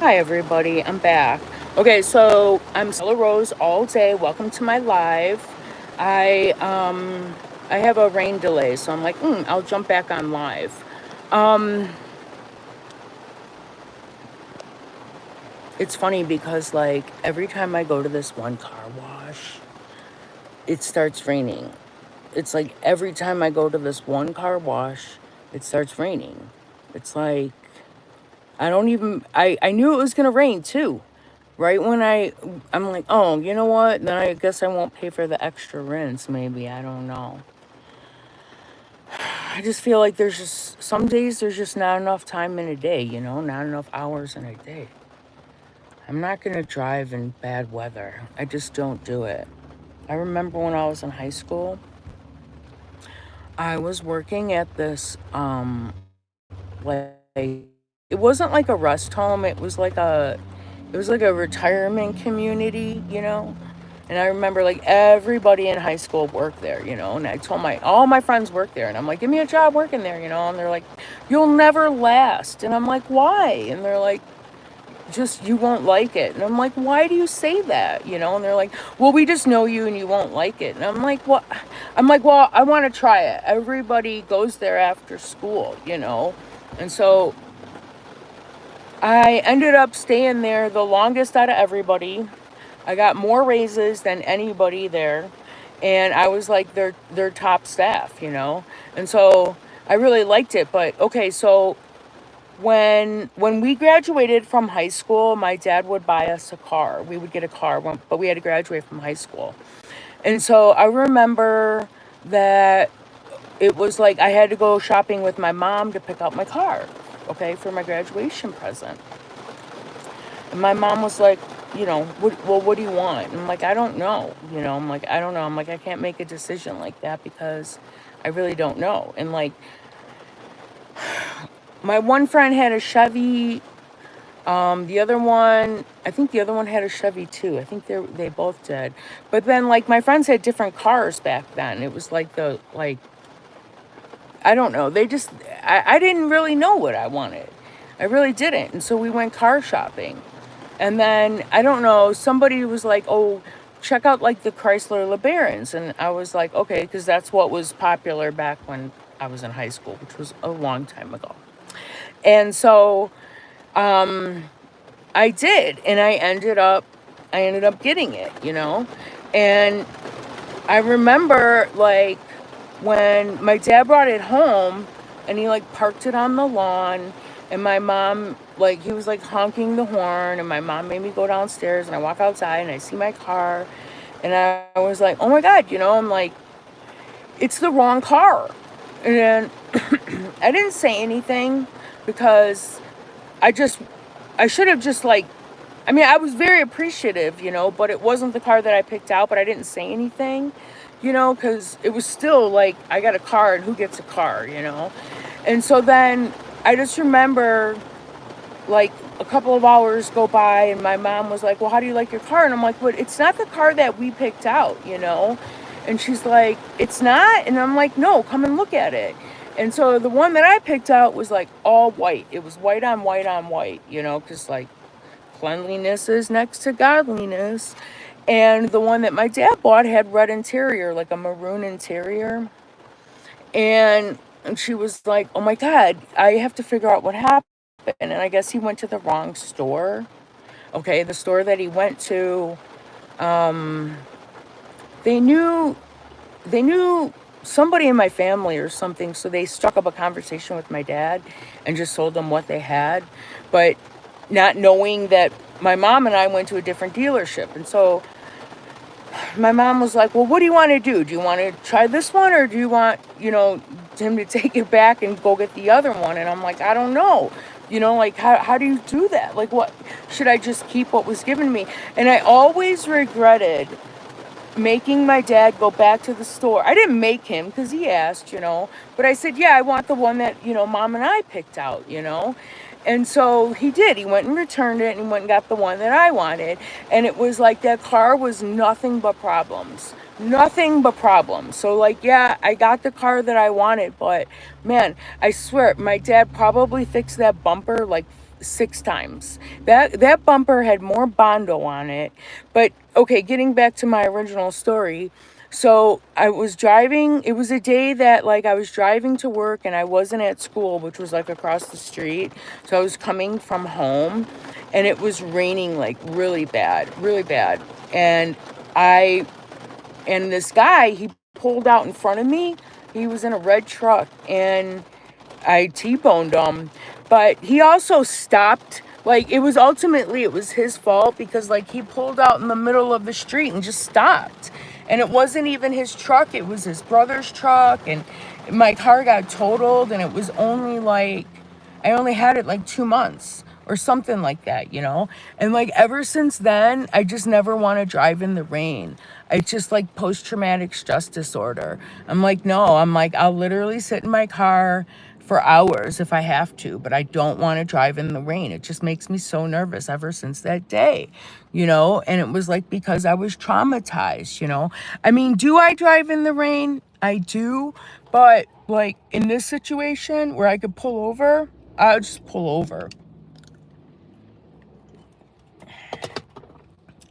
Hi everybody, I'm back. Okay, so I'm StellaRoseAllDay. Welcome to my live. I I have a rain delay, so I'm like, I'll jump back on live. Um, it's funny because like every time I go to this one car wash, it starts raining. It's like every time I go to this one car wash, it starts raining. It's like I don't even I knew it was gonna rain too. Right when I'm like, oh, you know what? Then I guess I won't pay for the extra rinse. Maybe I don't know. I just feel like there's just some days there's just not enough time in a day. Not enough hours in a day. I'm not gonna drive in bad weather. I just don't do it. I remember when I was in high school, I was working at this like it wasn't like a rest home. It was like a retirement community. And I remember like everybody in high school worked there. And I told all my friends work there, and I'm like, give me a job working there. And they're like, you'll never last. And I'm like, why? And they're like, just you won't like it. And I'm like, why do you say that? And they're like, well, we just know you and you won't like it. And I'm like, what? I'm like, well, I want to try it. Everybody goes there after school. And so I ended up staying there the longest out of everybody. I got more raises than anybody there, and I was like their top staff. And so I really liked it. But okay, so when we graduated from high school, my dad would buy us a car. We would get a car, but we had to graduate from high school. And so I remember that it was like I had to go shopping with my mom to pick up my car, okay, for my graduation present. And my mom was like, what do you want? And I'm like, I don't know. I'm like, I don't know. I'm like, I can't make a decision like that because I really don't know. And like, my one friend had a Chevy. I think the other one had a Chevy too. I think they both did. But then like my friends had different cars back then. It was like I don't know. I didn't really know what I wanted. I really didn't. And so we went car shopping. And then I don't know, somebody was like, "Oh, check out like the Chrysler LeBarons." And I was like, "Okay," because that's what was popular back when I was in high school, which was a long time ago. And so I did, and I ended up getting it. And I remember like when my dad brought it home and he like parked it on the lawn, and my mom, like, he was like honking the horn, and my mom made me go downstairs, and I walk outside and I see my car, and I was like, oh my god, I'm like, it's the wrong car. And then I didn't say anything because I just I should have just like, I mean, I was very appreciative, but it wasn't the car that I picked out, but I didn't say anything, because it was still like, I got a car and who gets a car. And so then I just remember like a couple of hours go by and my mom was like, well, how do you like your car? And I'm like, but it's not the car that we picked out. And she's like, it's not? And I'm like, no, come and look at it. And so the one that I picked out was like all white. It was white on white on white, because like cleanliness is next to godliness. And the one that my dad bought had red interior, like a maroon interior. And she was like, oh my God, I have to figure out what happened. And I guess he went to the wrong store. Okay, the store that he went to, they knew they knew somebody in my family or something, so they struck up a conversation with my dad and just told him what they had, but not knowing that my mom and I went to a different dealership. And so my mom was like, well, what do you want to do? Do you want to try this one, or do you want, him to take it back and go get the other one? And I'm like, I don't know. Like, how do you do that? Like, what should I just keep what was given me? And I always regretted making my dad go back to the store. I didn't make him because he asked, but I said, yeah, I want the one that, mom and I picked out. And so he did. He went and returned it, and he went and got the one that I wanted. And it was like that car was nothing but problems. Nothing but problems. So, like, yeah, I got the car that I wanted, but man, I swear, my dad probably fixed that bumper like 6 times. That bumper had more Bondo on it. But okay, getting back to my original story. So I was driving, it was a day that like I was driving to work and I wasn't at school, which was like across the street. So I was coming from home and it was raining like really bad, really bad. And I and this guy, he pulled out in front of me. He was in a red truck and I T-boned him. But he also stopped. Like, it was ultimately, it was his fault because, like, he pulled out in the middle of the street and just stopped. And it wasn't even his truck, it was his brother's truck. And my car got totaled, and it was only like, I only had it like 2 months or something like that, you know? And like ever since then, I just never want to drive in the rain. It's just like post-traumatic stress disorder. I'm like, no, I'm like, I'll literally sit in my car for hours if I have to, but I don't want to drive in the rain. It just makes me so nervous ever since that day, you know? And it was like because I was traumatized, you know? I mean, do I drive in the rain? I do, but like in this situation where I could pull over, I'll just pull over,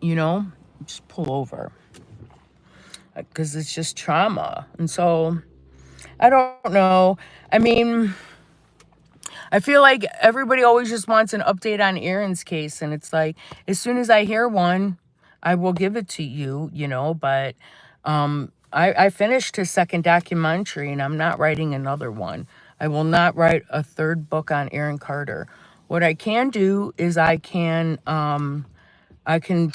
you know? Just pull over because it's just trauma. And so I don't know. I mean, I feel like everybody always just wants an update on Aaron's case. And it's like, as soon as I hear one, I will give it to you, you know. But I finished his second documentary and I'm not writing another one. I will not write a third book on Aaron Carter. What I can do is I can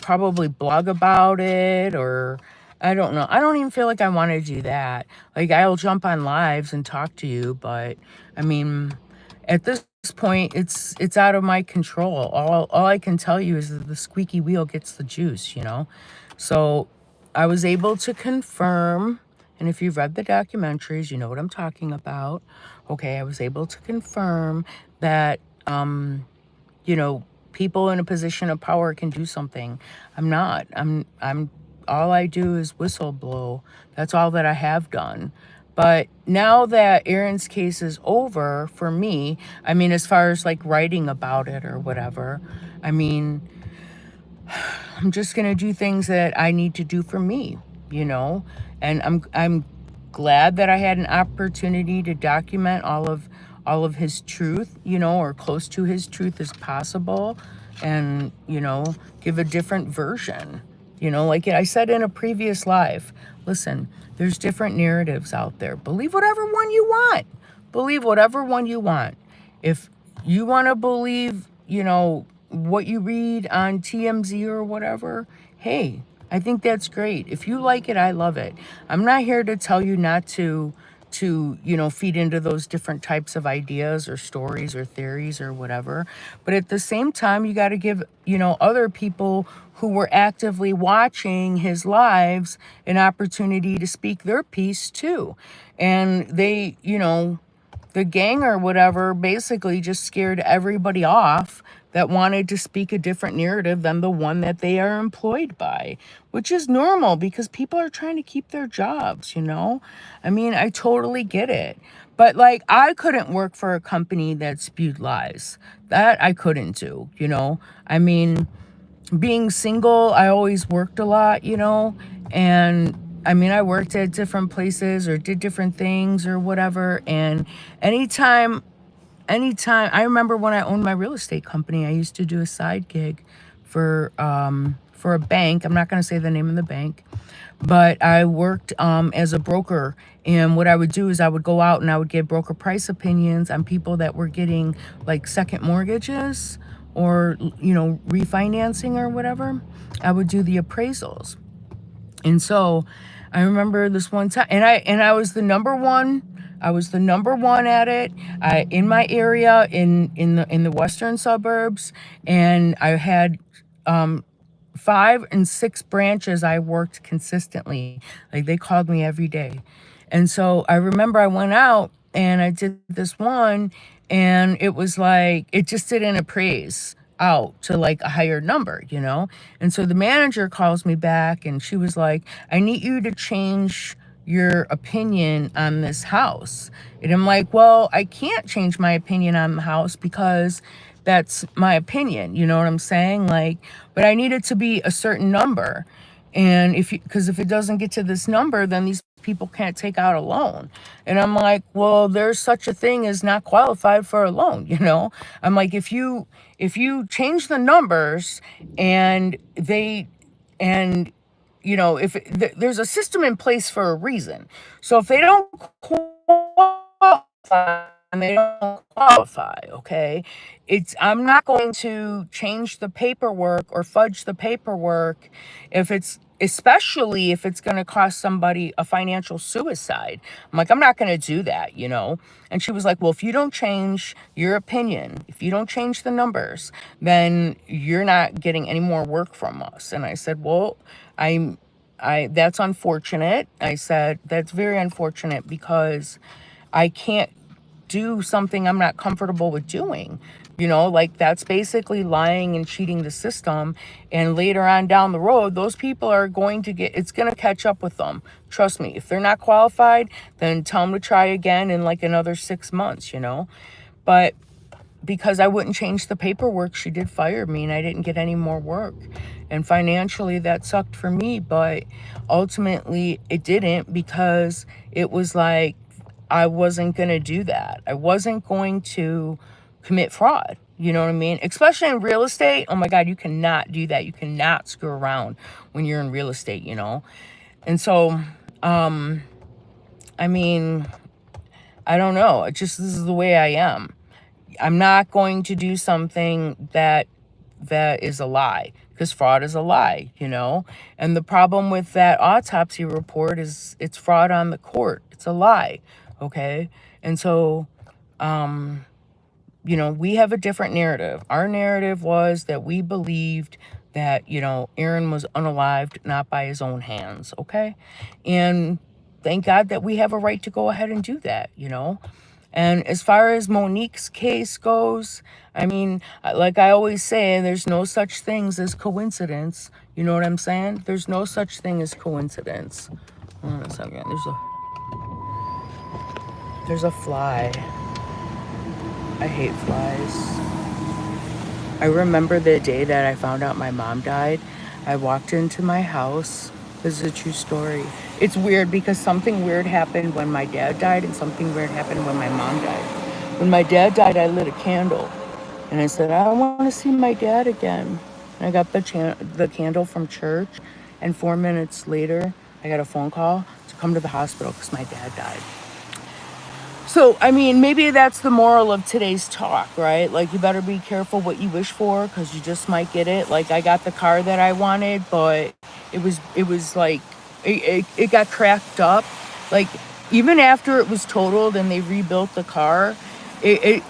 probably blog about it, or I don't know. I don't even feel like I want to do that. Like, I'll jump on lives and talk to you, but I mean, at this point, it's out of my control. All I can tell you is that the squeaky wheel gets the juice, you know? So I was able to confirm, and if you've read the documentaries, you know what I'm talking about. Okay, I was able to confirm that you know, people in a position of power can do something. I'm not. I'm all I do is whistle blow. That's all that I have done. But now that Aaron's case is over for me, I mean, as far as like writing about it or whatever, I mean, I'm just gonna do things that I need to do for me, you know? And I'm glad that I had an opportunity to document all of his truth, you know, or close to his truth as possible, and, you know, give a different version. You know, like I said in a previous live, listen, there's different narratives out there. Believe whatever one you want. Believe whatever one you want. If you want to believe, you know, what you read on TMZ or whatever, hey, I think that's great. If you like it, I love it. I'm not here to tell you not to, you know, feed into those different types of ideas or stories or theories or whatever. But at the same time, you got to give, you know, other people who were actively watching his lives an opportunity to speak their piece too. And they, you know, the gang or whatever basically just scared everybody off that wanted to speak a different narrative than the one that they are employed by, which is normal because people are trying to keep their jobs, you know? I mean, I totally get it. But like, I couldn't work for a company that spewed lies. That I couldn't do, you know? I mean, being single, I always worked a lot, you know? And I mean, I worked at different places or did different things or whatever. And anytime I remember when I owned my real estate company, I used to do a side gig for a bank. I'm not going to say the name of the bank, but I worked as a broker. And what I would do is I would go out and I would get broker price opinions on people that were getting like second mortgages or, you know, refinancing or whatever. I would do the appraisals. And so I remember this one time, and I was the number one. I was the number one at it in my area in the western suburbs, and I had 5 and 6 branches I worked consistently. Like, they called me every day. And so I remember I went out and I did this one, and it was like, it just didn't appraise out to like a higher number, you know? And so the manager calls me back and she was like, I need you to change your opinion on this house. And I'm like, well, I can't change my opinion on the house because that's my opinion. You know what I'm saying? Like, but I need it to be a certain number. And because if it doesn't get to this number, then these people can't take out a loan. And I'm like, well, there's such a thing as not qualified for a loan, you know? I'm like, if you change the numbers and and if there's a system in place for a reason. So if they don't qualify, and they don't qualify, okay, I'm not going to change the paperwork or fudge the paperwork especially if it's going to cost somebody a financial suicide. I'm like, I'm not going to do that. And she was like, well, if you don't change your opinion, if you don't change the numbers, then you're not getting any more work from us. And I said, well, that's unfortunate. I said, that's very unfortunate because I can't do something I'm not comfortable with doing. Like that's basically lying and cheating the system. And later on down the road, those people are it's going to catch up with them. Trust me, if they're not qualified, then tell them to try again in like another 6 months. But because I wouldn't change the paperwork, she did fire me and I didn't get any more work. And financially, that sucked for me. But ultimately, it didn't, because it was like I wasn't going to do that. I wasn't going to commit fraud. You know what I mean? Especially in real estate. Oh my God, you cannot do that. You cannot screw around when you're in real estate. And so, I mean, I don't know. This is the way I am. I'm not going to do something that is a lie, because fraud is a lie. And the problem with that autopsy report is it's fraud on the court. It's a lie. Okay. And so, we have a different narrative. Our narrative was that we believed that, Aaron was unalived, not by his own hands. Okay. And thank God that we have a right to go ahead and do that. And as far as Monique's case goes, I mean, like I always say, there's no such things as coincidence. You know what I'm saying? There's no such thing as coincidence. Hold on a second. There's a fly. I hate flies. I remember the day that I found out my mom died. I walked into my house. This is a true story. It's weird because something weird happened when my dad died and something weird happened when my mom died. When my dad died, I lit a candle. And I said, I want to see my dad again. And I got the candle from church. And 4 minutes later, I got a phone call to come to the hospital because my dad died. So, I mean, maybe that's the moral of today's talk, right? Like, you better be careful what you wish for, because you just might get it. Like, I got the car that I wanted, but it was like, it got cracked up. Like, even after it was totaled and they rebuilt the car, it,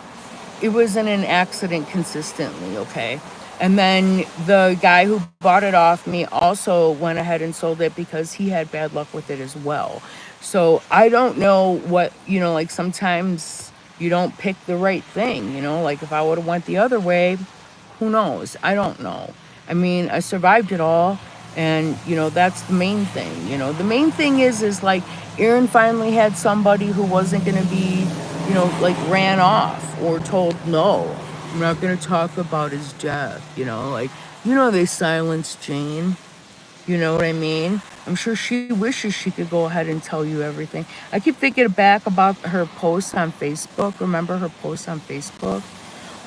it was in an accident consistently, okay? And then the guy who bought it off me also went ahead and sold it because he had bad luck with it as well. So I don't know what, like sometimes you don't pick the right thing. Like if I would have went the other way, who knows? I don't know. I mean, I survived it all. And, that's the main thing. The main thing is like Aaron finally had somebody who wasn't going to be, like ran off or told, no, I'm not going to talk about his death. Like, they silenced Jane. You know what I mean? I'm sure she wishes she could go ahead and tell you everything. I keep thinking back about her posts on Facebook. Remember her posts on Facebook?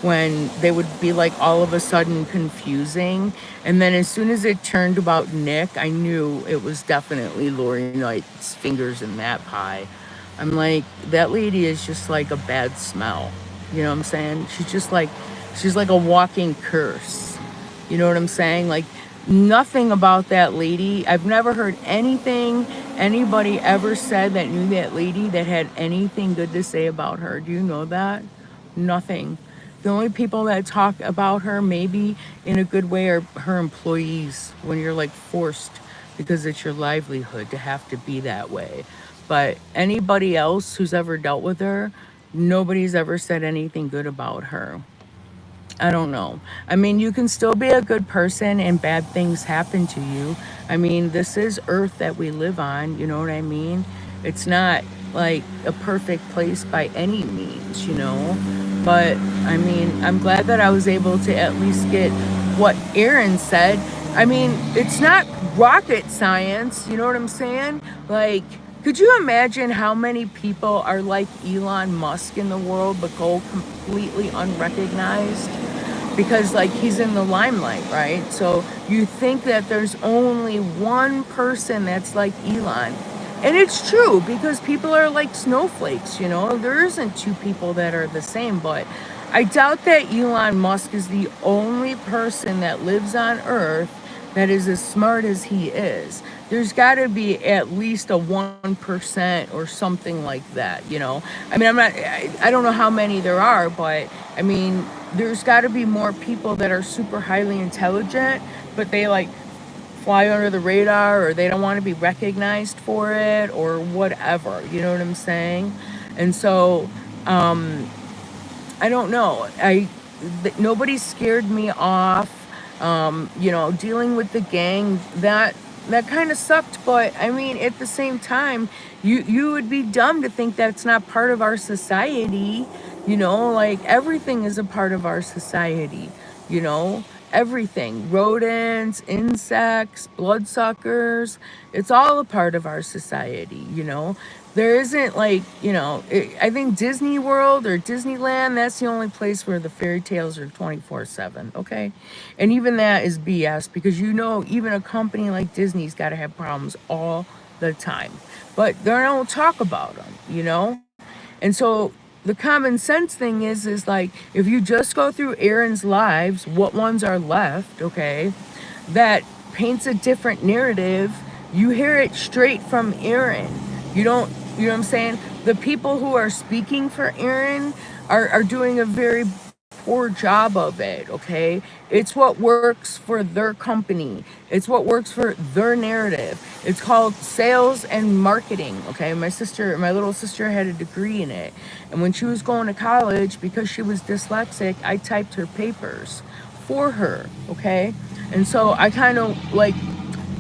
When they would be like all of a sudden confusing. And then as soon as it turned about Nick, I knew it was definitely Lori Knight's fingers in that pie. I'm like, that lady is just like a bad smell. You know what I'm saying? She's like a walking curse. You know what I'm saying? Like, nothing about that lady. I've never heard anything anybody ever said that knew that lady that had anything good to say about her. Do you know that? Nothing. The only people that talk about her maybe in a good way are her employees, when you're like forced because it's your livelihood to have to be that way. But anybody else who's ever dealt with her, nobody's ever said anything good about her. I don't know. I mean, you can still be a good person and bad things happen to you. I mean, this is Earth that we live on, you know what I mean? It's not like a perfect place by any means, you know? But I mean, I'm glad that I was able to at least get what Aaron said. I mean, it's not rocket science, you know what I'm saying? Like, could you imagine how many people are like Elon Musk in the world but go completely unrecognized? Because like he's in the limelight, right? So you think that there's only one person that's like Elon. And it's true because people are like snowflakes, you know? There isn't two people that are the same, but I doubt that Elon Musk is the only person that lives on Earth that is as smart as he is. There's got to be at least a 1% or something like that, you know? I mean, I don't know how many there are, but I mean, there's got to be more people that are super highly intelligent, but they like fly under the radar or they don't want to be recognized for it or whatever. You know what I'm saying? And so I don't know. Nobody scared me off. You know, dealing with the gang, that kind of sucked. But I mean, at the same time, you would be dumb to think that's not part of our society. You know, like everything is a part of our society. You know, everything, rodents, insects, bloodsuckers, it's all a part of our society. You know, there isn't like, you know, I think Disney World or Disneyland, that's the only place where the fairy tales are 24/7, okay? And even that is BS because you know even a company like Disney's got to have problems all the time. But they don't talk about them, you know? And so the common sense thing is like if you just go through Aaron's lives, what ones are left, okay? That paints a different narrative. You hear it straight from Aaron. You don't, you know what I'm saying? The people who are speaking for Aaron are doing a very poor job of it, okay? It's what works for their company. It's what works for their narrative. It's called sales and marketing, okay? My little sister had a degree in it. And when she was going to college, because she was dyslexic, I typed her papers for her, okay? And so I kind of like,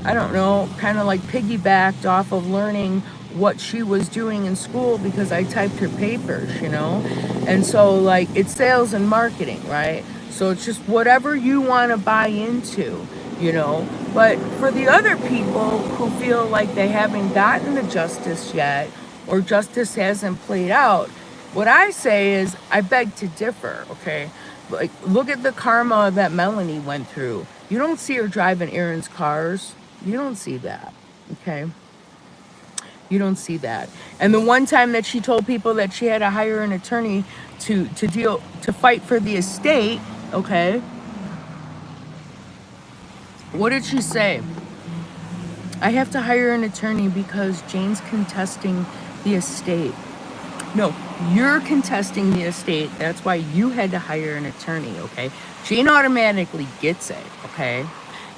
I don't know, kind of like piggybacked off of learning what she was doing in school because I typed her papers, you know? And so, like, it's sales and marketing, right? So it's just whatever you want to buy into, you know? But for the other people who feel like they haven't gotten the justice yet or justice hasn't played out, what I say is I beg to differ, okay? Like, look at the karma that Melanie went through. You don't see her driving Aaron's cars. You don't see that, okay? You don't see that. And the one time that she told people that she had to hire an attorney to fight for the estate, okay? What did she say? I have to hire an attorney because Jane's contesting the estate. No, you're contesting the estate. That's why you had to hire an attorney, okay? Jane automatically gets it, okay?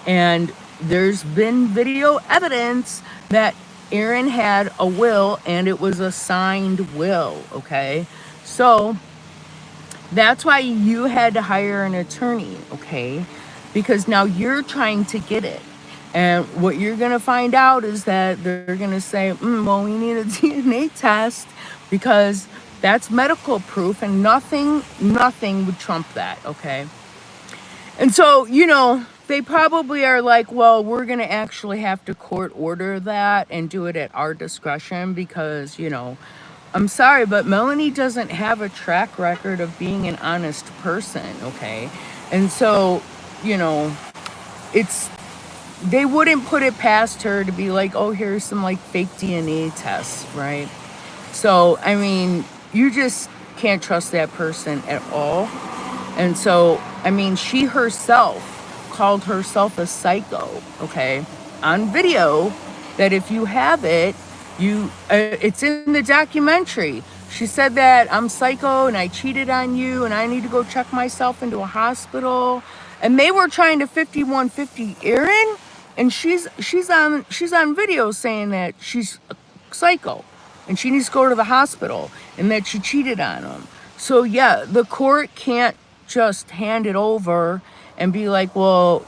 And there's been video evidence that Aaron had a will and it was a signed will, okay? So that's why you had to hire an attorney, okay? Because now you're trying to get it. And what you're going to find out is that they're going to say, well, we need a DNA test because that's medical proof and nothing would trump that, okay? And so, you know, they probably are like, well, we're going to actually have to court order that and do it at our discretion because, you know, I'm sorry, but Melanie doesn't have a track record of being an honest person, okay? And so, you know, it's, they wouldn't put it past her to be like, oh, here's some like fake DNA tests, right? So, I mean, you just can't trust that person at all. And so, I mean, she herself called herself a psycho, okay, on video, that if you have it, it's in the documentary. She said that I'm psycho and I cheated on you and I need to go check myself into a hospital. And they were trying to 5150 Erin, and she's on video saying that she's a psycho and she needs to go to the hospital and that she cheated on him. So yeah, the court can't just hand it over and be like, well,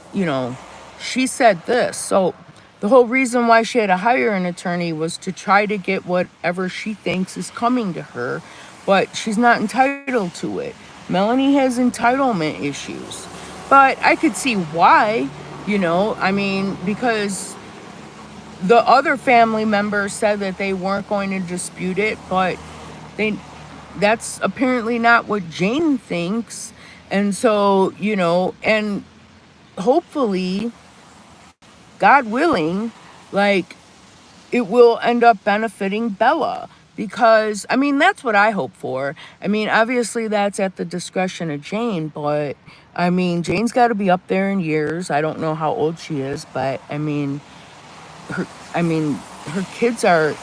she said this. So the whole reason why she had to hire an attorney was to try to get whatever she thinks is coming to her, but she's not entitled to it. Melanie has entitlement issues. But I could see why, because the other family members said that they weren't going to dispute it, but they that's apparently not what Jane thinks. And so, and hopefully, God willing, like, it will end up benefiting Bella. Because, that's what I hope for. Obviously, that's at the discretion of Jane, but, Jane's got to be up there in years. I don't know how old she is, but, her, I mean, her kids are,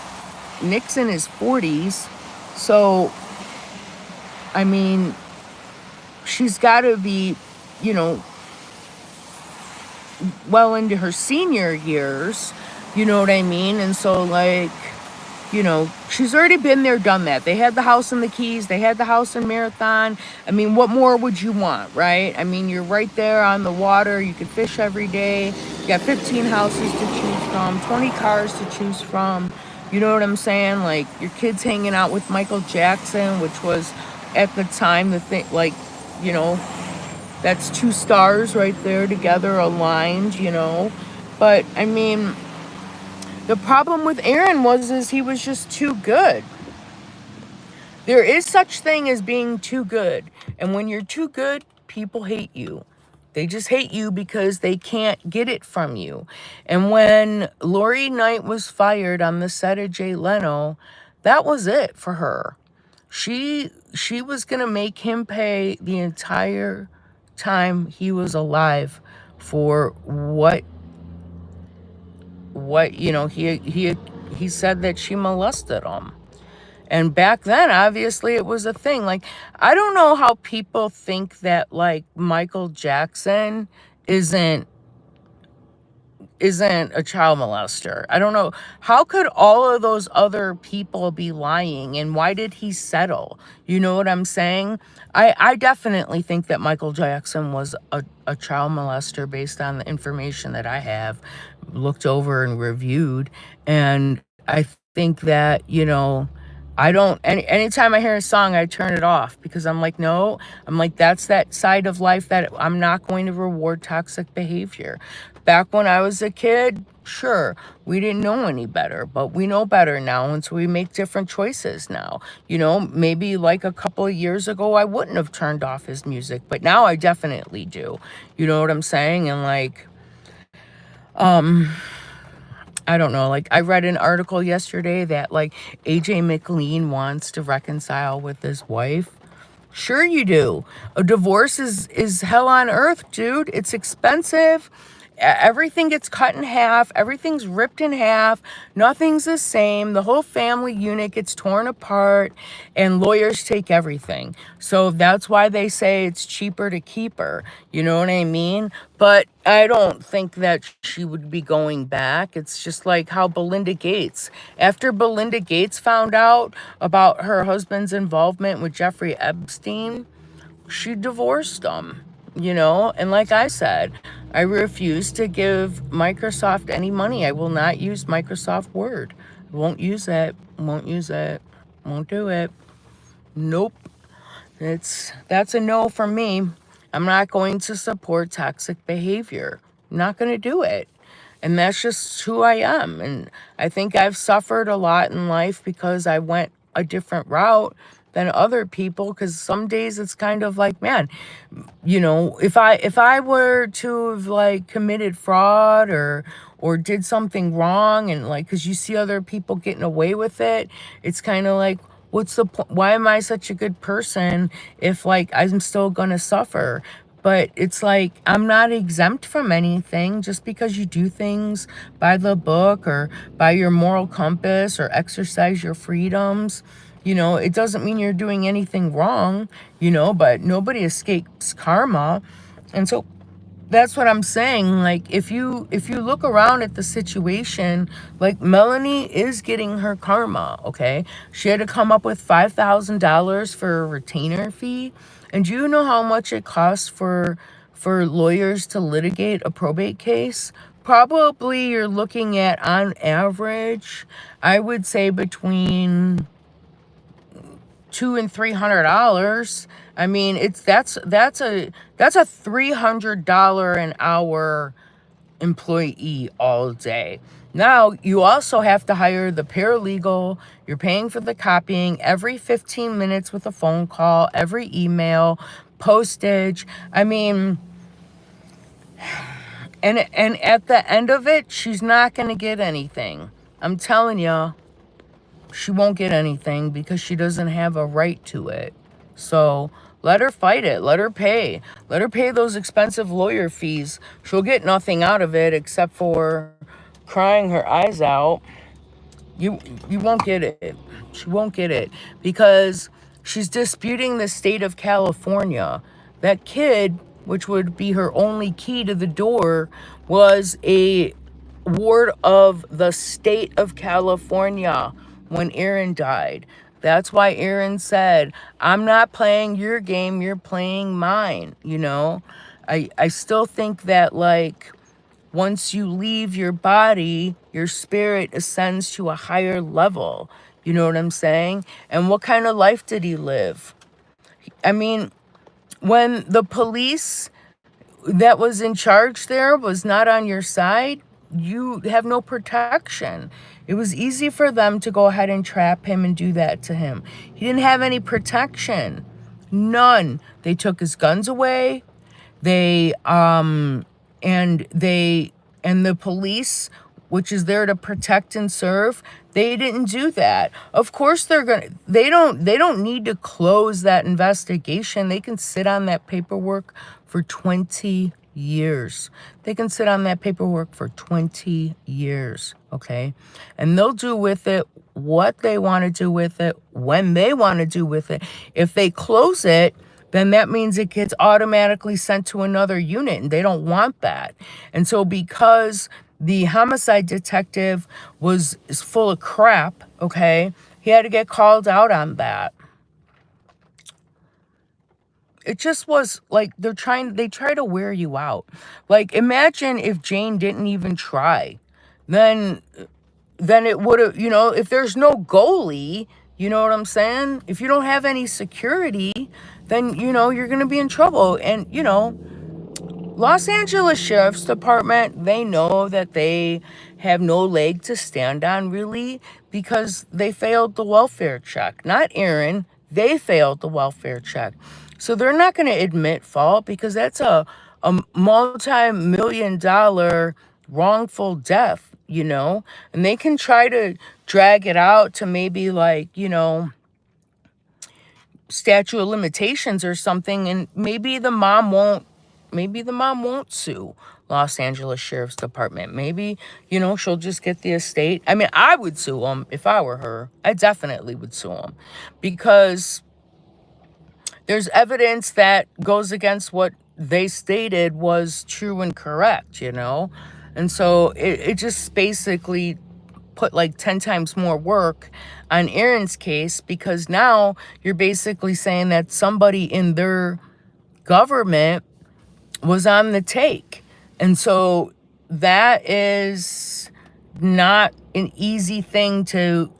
Nick's in his 40s, so, I mean, she's got to be, you know, well into her senior years, you know what I mean? And so, like, she's already been there, done that. They had the house in the Keys, they had the house in Marathon. What more would you want, right? You're right there on the water, you could fish every day, you got 15 houses to choose from, 20 cars to choose from. You know what I'm saying? Like, your kids hanging out with Michael Jackson, which was at the time the thing, like, you know, that's two stars right there together aligned. But the problem with Aaron is he was just too good. There is such thing as being too good. And when you're too good, people hate you. They just hate you because they can't get it from you. And when Laurie Knight was fired on the set of Jay Leno, that was it for her. She was going to make him pay the entire time he was alive for what he said that she molested him. And back then, obviously, it was a thing. Like, I don't know how people think that, like, Michael Jackson isn't a child molester. I don't know. How could all of those other people be lying, and why did he settle? You know what I'm saying? I definitely think that Michael Jackson was a child molester based on the information that I have looked over and reviewed. And I think that, I don't, anytime I hear a song, I turn it off because I'm like, no, that's that side of life that I'm not going to reward toxic behavior. Back when I was a kid, sure, we didn't know any better, but we know better now, and so we make different choices now. Maybe like a couple of years ago, I wouldn't have turned off his music, but now I definitely do. You know what I'm saying? And like, I don't know, like I read an article yesterday that like AJ McLean wants to reconcile with his wife. Sure you do. A divorce is hell on earth, dude. It's expensive. Everything gets cut in half. Everything's ripped in half. Nothing's the same. The whole family unit gets torn apart, and lawyers take everything. So that's why they say it's cheaper to keep her. You know what I mean? But I don't think that she would be going back. It's just like how Belinda Gates, after Belinda Gates found out about her husband's involvement with Jeffrey Epstein, she divorced him. And like I said, I refuse to give Microsoft any money. I will not use Microsoft Word. Won't use it. Won't do it. Nope. That's a no for me. I'm not going to support toxic behavior. I'm not going to do it. And that's just who I am. And I think I've suffered a lot in life because I went a different route than other people, because some days it's kind of like, man, if I were to have like committed fraud or did something wrong, and like, because you see other people getting away with it, it's kind of like, what's the point? Why am I such a good person if like I'm still gonna suffer? But it's like, I'm not exempt from anything. Just because you do things by the book or by your moral compass or exercise your freedoms, it doesn't mean you're doing anything wrong, but nobody escapes karma. And so that's what I'm saying. Like, if you look around at the situation, like, Melanie is getting her karma, okay? She had to come up with $5,000 for a retainer fee. And do you know how much it costs for lawyers to litigate a probate case? Probably you're looking at, on average, I would say between $200 and $300. I mean, that's a $300 an hour employee all day. Now, you also have to hire the paralegal. You're paying for the copying every 15 minutes with a phone call, every email, postage. I mean, and at the end of it, she's not going to get anything. I'm telling you, she won't get anything because she doesn't have a right to it. So let her fight it. Let her pay. Let her pay those expensive lawyer fees. She'll get nothing out of it except for crying her eyes out. You won't get it. She won't get it because she's disputing the state of California. That kid, which would be her only key to the door, was a ward of the state of California when Aaron died. That's why Aaron said, I'm not playing your game, you're playing mine, you know? I still think that, like, once you leave your body, your spirit ascends to a higher level. You know what I'm saying? And what kind of life did he live? I mean, when the police that was in charge there was not on your side, you have no protection. It was easy for them to go ahead and trap him and do that to him. He didn't have any protection. None. They took his guns away. They and they and the police, which is there to protect and serve, they didn't do that. Of course they don't need to close that investigation. They can sit on that paperwork for 20 years. They can sit on that paperwork for 20 years, okay? And they'll do with it what they want to do with it, when they want to do with it. If they close it, then that means it gets automatically sent to another unit, and they don't want that. And so because the homicide detective is full of crap, okay, he had to get called out on that. It just was like they try to wear you out. Like, imagine if Jane didn't even try. Then it would have, if there's no goalie, you know what I'm saying? If you don't have any security, then, you're going to be in trouble. And, Los Angeles Sheriff's Department, they know that they have no leg to stand on, really, because they failed the welfare check. Not Aaron, they failed the welfare check. So they're not going to admit fault because that's a multi-million-dollar wrongful death, and they can try to drag it out to maybe, like, statute of limitations or something, and maybe the mom won't sue Los Angeles Sheriff's Department. Maybe, she'll just get the estate. I mean, I would sue them if I were her. I definitely would sue them because there's evidence that goes against what they stated was true and correct, And so it just basically put like 10 times more work on Aaron's case, because now you're basically saying that somebody in their government was on the take. And so that is not an easy thing to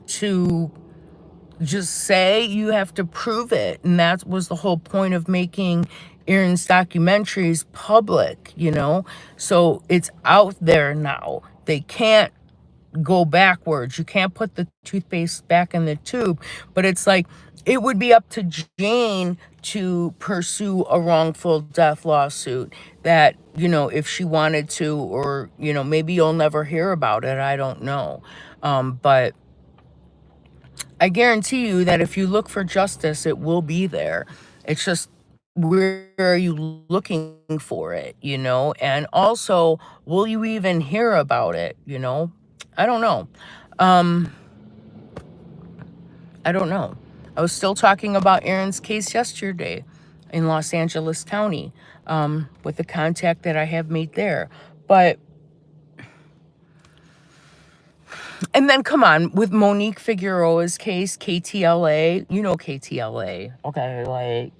just say. You have to prove it. And that was the whole point of making Aaron's documentaries public, So it's out there now. They can't go backwards. You can't put the toothpaste back in the tube. But it's like, it would be up to Jane to pursue a wrongful death lawsuit that, if she wanted to, or, maybe you'll never hear about it. I don't know. But I guarantee you that if you look for justice, it will be there. It's just, where are you looking for it, And also, will you even hear about it, I don't know. I don't know. I was still talking about Aaron's case yesterday in Los Angeles County, with the contact that I have made there. And then, come on, with Monique Figueroa's case, KTLA, KTLA. Okay, like,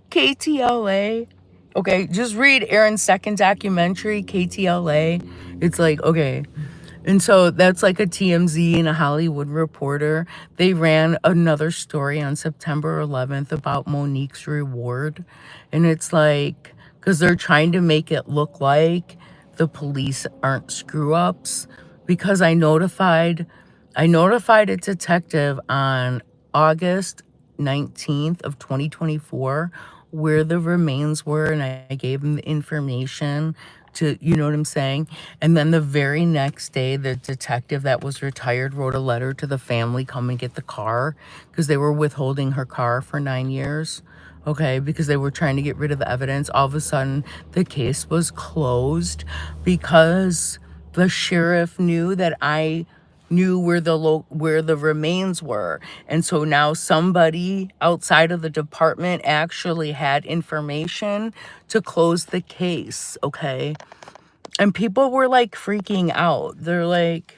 KTLA. Okay, just read Aaron's second documentary, KTLA. It's like, okay. And so that's like a TMZ and a Hollywood Reporter. They ran another story on September 11th about Monique's reward. And it's like, because they're trying to make it look like the police aren't screw ups. Because I notified a detective on August 19th of 2024 where the remains were, and I gave him the information to, you know what I'm saying? And then the very next day, the detective that was retired wrote a letter to the family, come and get the car, because they were withholding her car for 9 years. Okay, because they were trying to get rid of the evidence. All of a sudden, the case was closed because the sheriff knew that I knew where the remains were, and so now somebody outside of the department actually had information to close the case. Okay, and people were like freaking out. They're like,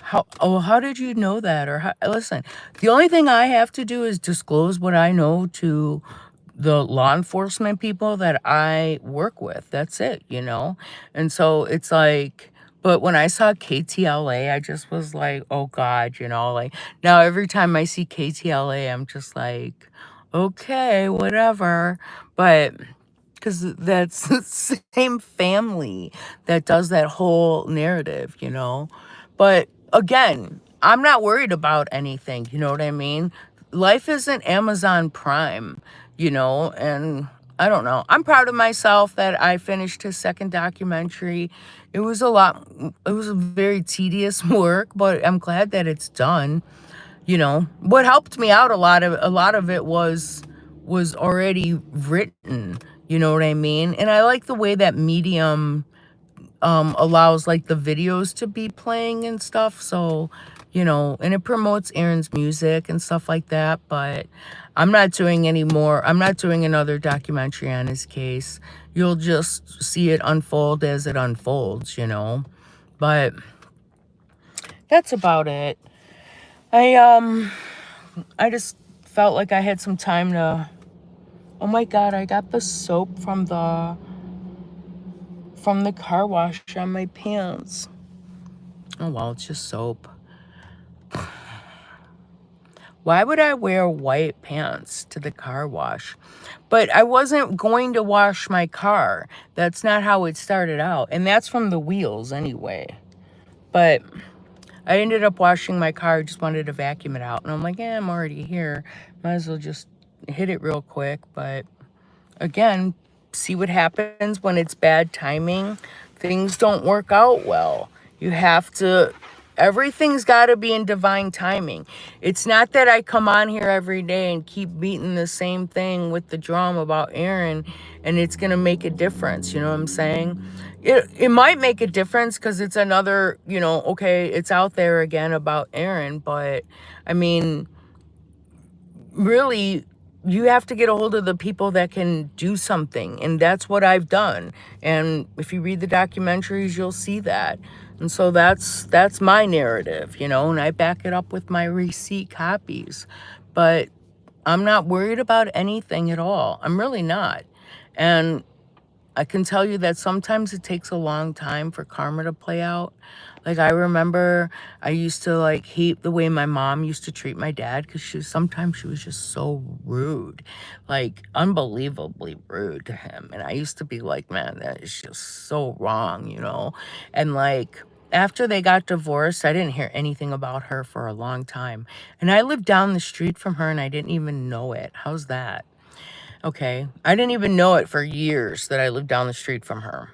how did you know that? Or listen, the only thing I have to do is disclose what I know to the law enforcement people that I work with. That's it, you know? And so it's like, but when I saw KTLA, I just was like, oh God, you know, like now every time I see KTLA, I'm just like, okay, whatever. But because that's the same family that does that whole narrative, you know? But again, I'm not worried about anything, you know what I mean? Life isn't Amazon Prime, you know? And I don't know. I'm proud of myself that I finished his second documentary. It was a very tedious work, but I'm glad that it's done. You know, what helped me out a lot of it was already written, you know what I mean? And I like the way that Medium allows like the videos to be playing and stuff. So, you know, and it promotes Aaron's music and stuff like that. But I'm not doing any more. I'm not doing another documentary on his case. You'll just see it unfold as it unfolds, you know. But that's about it. I just felt like I had some time to. Oh my God, I got the soap from the car wash on my pants. Oh well, it's just soap. Why would I wear white pants to the car wash? But I wasn't going to wash my car. That's not how it started out. And that's from the wheels anyway. But I ended up washing my car. I just wanted to vacuum it out. And I'm like, I'm already here. Might as well just hit it real quick. But again, see what happens when it's bad timing. Things don't work out well. You have to, everything's got to be in divine timing. It's not that I come on here every day and keep beating the same thing with the drum about Aaron and it's going to make a difference. You know what I'm saying? It might make a difference because it's another, you know, okay, it's out there again about Aaron. But I mean, really, you have to get a hold of the people that can do something, and that's what I've done. And if you read the documentaries, you'll see that. And so that's my narrative, you know, and I back it up with my receipt copies. But I'm not worried about anything at all. I'm really not. And I can tell you that sometimes it takes a long time for karma to play out. Like I remember I used to like hate the way my mom used to treat my dad because sometimes she was just so rude, like unbelievably rude to him. And I used to be like, man, that is just so wrong, you know? And like after they got divorced, I didn't hear anything about her for a long time. And I lived down the street from her and I didn't even know it. How's that? Okay. I didn't even know it for years that I lived down the street from her.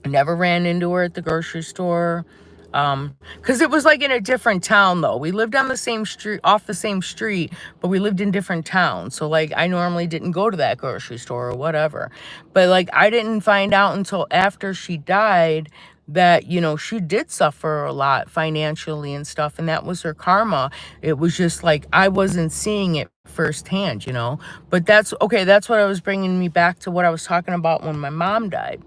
I never ran into her at the grocery store. Because it was like in a different town though. We lived on the same street, off the same street, but we lived in different towns. So like I normally didn't go to that grocery store or whatever. But like I didn't find out until after she died that, you know, she did suffer a lot financially and stuff, and that was her karma. It was just like I wasn't seeing it firsthand, you know. But that's okay. That's what I was bringing me back to what I was talking about when my mom died.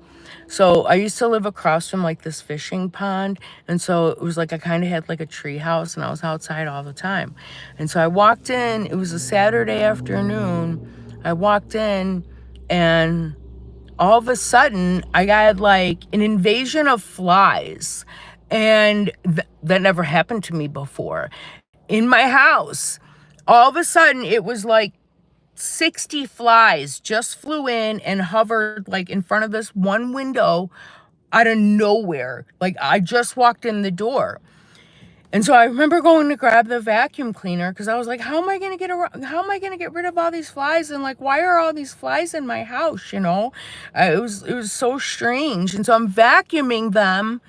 So I used to live across from like this fishing pond. And so it was like I kind of had like a tree house and I was outside all the time. And so I walked in, it was a Saturday afternoon. I walked in and all of a sudden I got like an invasion of flies. And that never happened to me before. In my house, all of a sudden it was like 60 flies just flew in and hovered like in front of this one window out of nowhere. Like I just walked in the door. And so I remember going to grab the vacuum cleaner because I was like, how am I going to get rid of all these flies? And like, why are all these flies in my house? It was so strange. And so I'm vacuuming them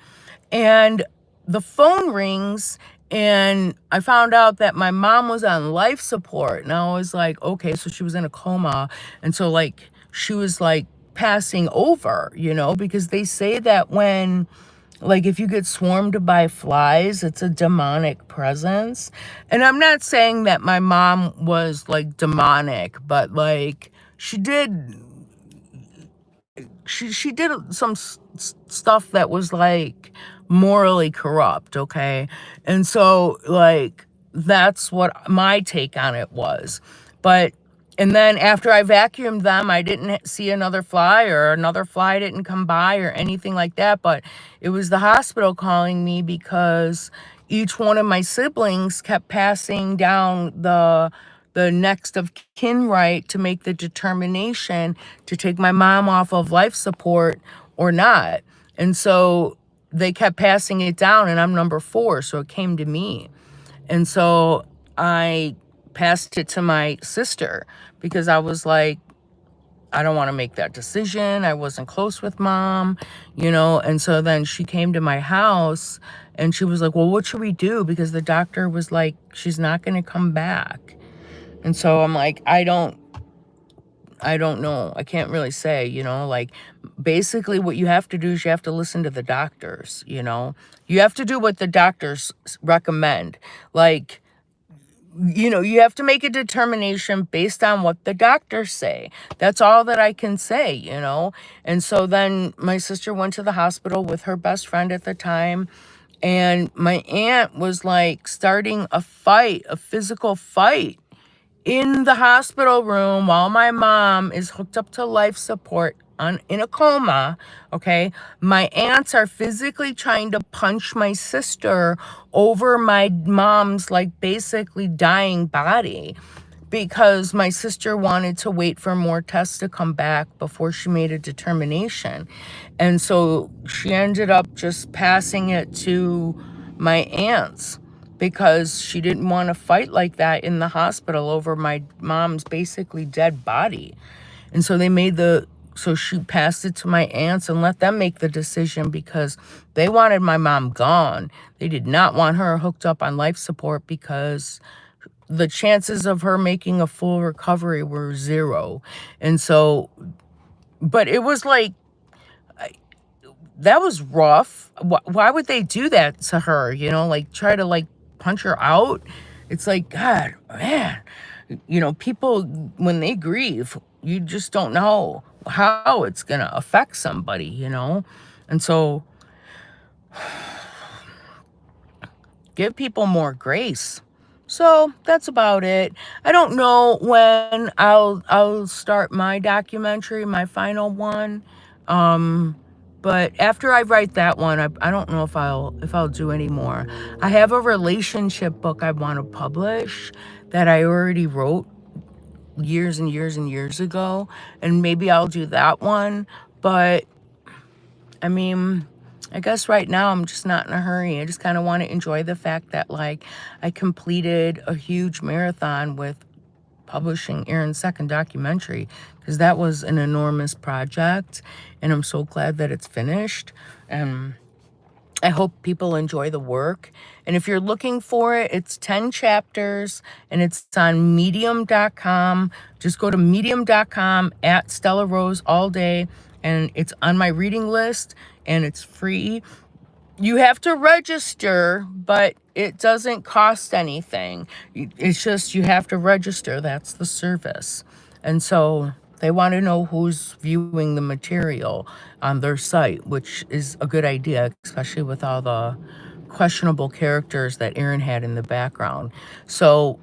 and the phone rings and I found out that my mom was on life support. And I was like, okay, so she was in a coma. And so like, she was like passing over, because they say that when, like, if you get swarmed by flies, it's a demonic presence. And I'm not saying that my mom was like demonic, but like she did some stuff that was like morally corrupt, okay? And so like that's what my take on it was. And then after I vacuumed them, I didn't see another fly or another fly didn't come by or anything like that. But it was the hospital calling me because each one of my siblings kept passing down the next of kin right to make the determination to take my mom off of life support or not. And so they kept passing it down and I'm number 4. So it came to me. And so I passed it to my sister because I was like, I don't want to make that decision. I wasn't close with mom, and so then she came to my house and she was like, well, what should we do? Because the doctor was like, she's not going to come back. And so I'm like, I don't know. I can't really say, like basically what you have to do is you have to listen to the doctors, you have to do what the doctors recommend. Like, you have to make a determination based on what the doctors say. That's all that I can say, And so then my sister went to the hospital with her best friend at the time. And my aunt was like starting a physical fight in the hospital room while my mom is hooked up to life support in a coma, okay? My aunts are physically trying to punch my sister over my mom's like basically dying body because my sister wanted to wait for more tests to come back before she made a determination. And so she ended up just passing it to my aunts because she didn't want to fight like that in the hospital over my mom's basically dead body. And so so she passed it to my aunts and let them make the decision because they wanted my mom gone. They did not want her hooked up on life support because the chances of her making a full recovery were 0. And so, but it was like, that was rough. Why would they do that to her? Like try to like punch her out. It's like, God, man, people, when they grieve, you just don't know how it's going to affect somebody, And so give people more grace. So that's about it. I don't know when I'll start my documentary, my final one. But after I write that one, I don't know if I'll do any more. I have a relationship book I want to publish that I already wrote years and years and years ago, and maybe I'll do that one. But I mean, I guess right now I'm just not in a hurry. I just kind of want to enjoy the fact that like I completed a huge marathon with publishing Aaron's second documentary because that was an enormous project and I'm so glad that it's finished. And I hope people enjoy the work. And if you're looking for it, it's 10 chapters and it's on medium.com. Just go to medium.com at StellaRoseAllDay and it's on my reading list and it's free. You have to register, but it doesn't cost anything. It's just you have to register. That's the service. And so they want to know who's viewing the material on their site, which is a good idea, especially with all the questionable characters that Aaron had in the background. So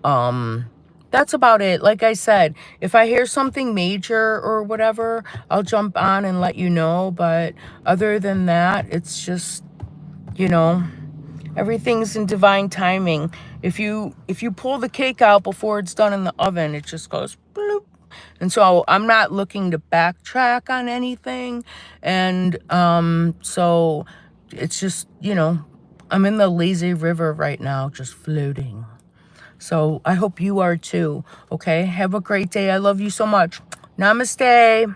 that's about it. Like I said, if I hear something major or whatever, I'll jump on and let you know. But other than that, it's just, you know, everything's in divine timing. If you pull the cake out before it's done in the oven, it just goes bloop. And so I'm not looking to backtrack on anything. And so it's just, you know, I'm in the lazy river right now, just floating. So I hope you are too. Okay, have a great day. I love you so much. Namaste.